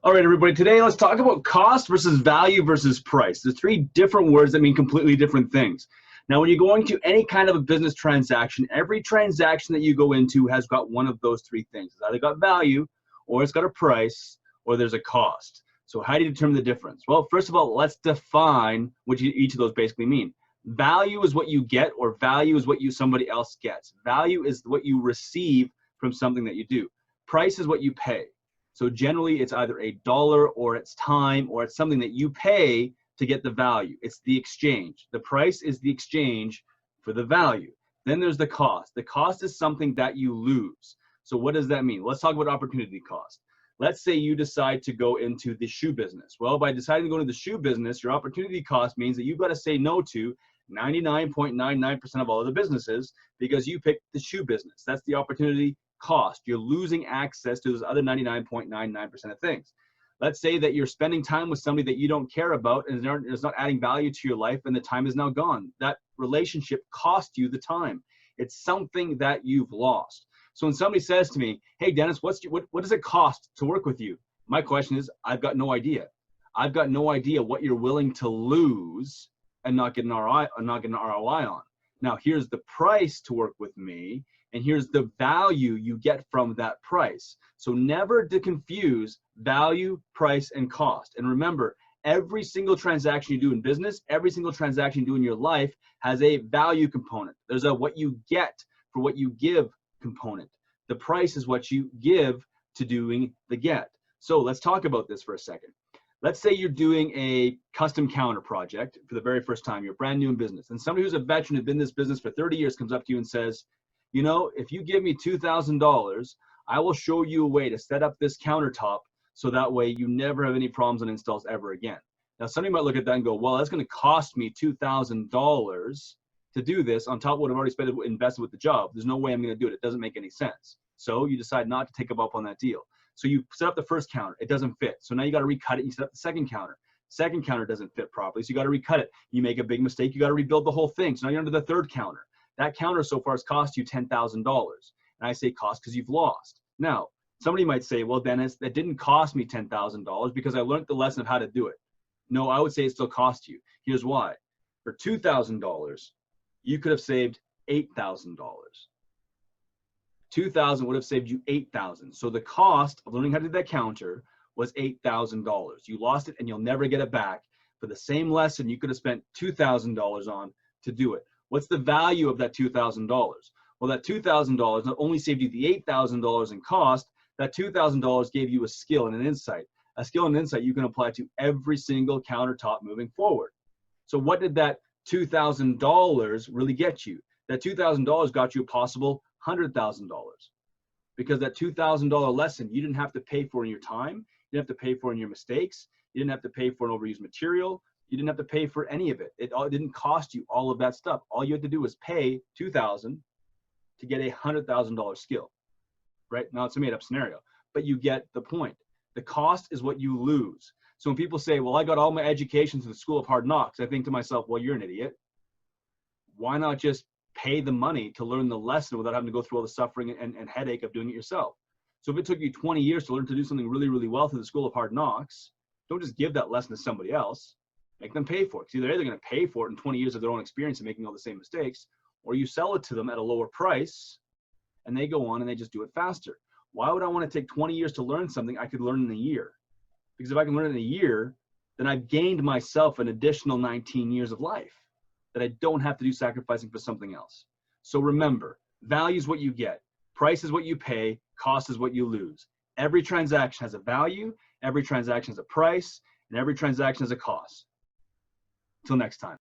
All right, everybody, today let's talk about cost versus value versus price. There's three different words that mean completely different things. Now, when you're going to any kind of a business transaction, every transaction that you go into has got one of those three things. It's either got value, or it's got a price, or there's a cost. So how do you determine the difference? Well, first of all, let's define what each of those basically mean. Value is what you get, or value is what somebody else gets. Value is what you receive from something that you do. Price is what you pay. So generally, it's either a dollar or it's time or it's something that you pay to get the value. It's the exchange. The price is the exchange for the value. Then there's the cost. The cost is something that you lose. So what does that mean? Let's talk about opportunity cost. Let's say you decide to go into the shoe business. Well, by deciding to go into the shoe business, your opportunity cost means that you've got to say no to 99.99% of all of the businesses because you picked the shoe business. That's the opportunity cost. You're losing access to those other 99.99% of things. Let's say that you're spending time with somebody that you don't care about and is not adding value to your life, and the time is now gone. That relationship cost you the time. It's something that you've lost. So when somebody says to me, hey, Dennis, what does it cost to work with you? My question is, I've got no idea. I've got no idea what you're willing to lose and not get an ROI on. Now, here's the price to work with me, and here's the value you get from that price. So never to confuse value, price, and cost. And remember, every single transaction you do in business, every single transaction you do in your life has a value component. There's a what you get for what you give component. The price is what you give to doing the get. So let's talk about this for a second. Let's say you're doing a custom counter project for the very first time. You're brand new in business. And somebody who's a veteran who's been in this business for 30 years comes up to you and says, you know, if you give me $2,000, I will show you a way to set up this countertop so that way you never have any problems on installs ever again. Now, somebody might look at that and go, well, that's going to cost me $2,000 to do this on top of what I've already invested with the job. There's no way I'm going to do it. It doesn't make any sense. So you decide not to take up on that deal. So you set up the first counter. It doesn't fit. So now you got to recut it. You set up the second counter. Second counter doesn't fit properly. So you got to recut it. You make a big mistake. You got to rebuild the whole thing. So now you're under the third counter. That counter so far has cost you $10,000. And I say cost because you've lost. Now, somebody might say, well, Dennis, that didn't cost me $10,000 because I learned the lesson of how to do it. No, I would say it still cost you. Here's why. For $2,000, you could have saved $8,000. $2,000 would have saved you $8,000. So the cost of learning how to do that counter was $8,000. You lost it and you'll never get it back. For the same lesson, you could have spent $2,000 on to do it. What's the value of that $2,000? Well, that $2,000 not only saved you the $8,000 in cost, that $2,000 gave you a skill and an insight. A skill and an insight you can apply to every single countertop moving forward. So what did that $2,000 really get you? That $2,000 got you a possible $100,000. Because that $2,000 lesson you didn't have to pay for in your time, you didn't have to pay for in your mistakes, you didn't have to pay for an overused material, you didn't have to pay for any of it. It didn't cost you all of that stuff. All you had to do was pay $2,000 to get a $100,000 skill, right? Now it's a made up scenario, but you get the point. The cost is what you lose. So when people say, well, I got all my education through the School of Hard Knocks, I think to myself, well, you're an idiot. Why not just pay the money to learn the lesson without having to go through all the suffering and headache of doing it yourself? So if it took you 20 years to learn to do something really, really well through the School of Hard Knocks, don't just give that lesson to somebody else. Make them pay for it. Because either they're going to pay for it in 20 years of their own experience and making all the same mistakes, or you sell it to them at a lower price and they go on and they just do it faster. Why would I want to take 20 years to learn something I could learn in a year? Because if I can learn in a year, then I've gained myself an additional 19 years of life that I don't have to do sacrificing for something else. So remember, value is what you get. Price is what you pay. Cost is what you lose. Every transaction has a value. Every transaction has a price. And every transaction has a cost. Till next time.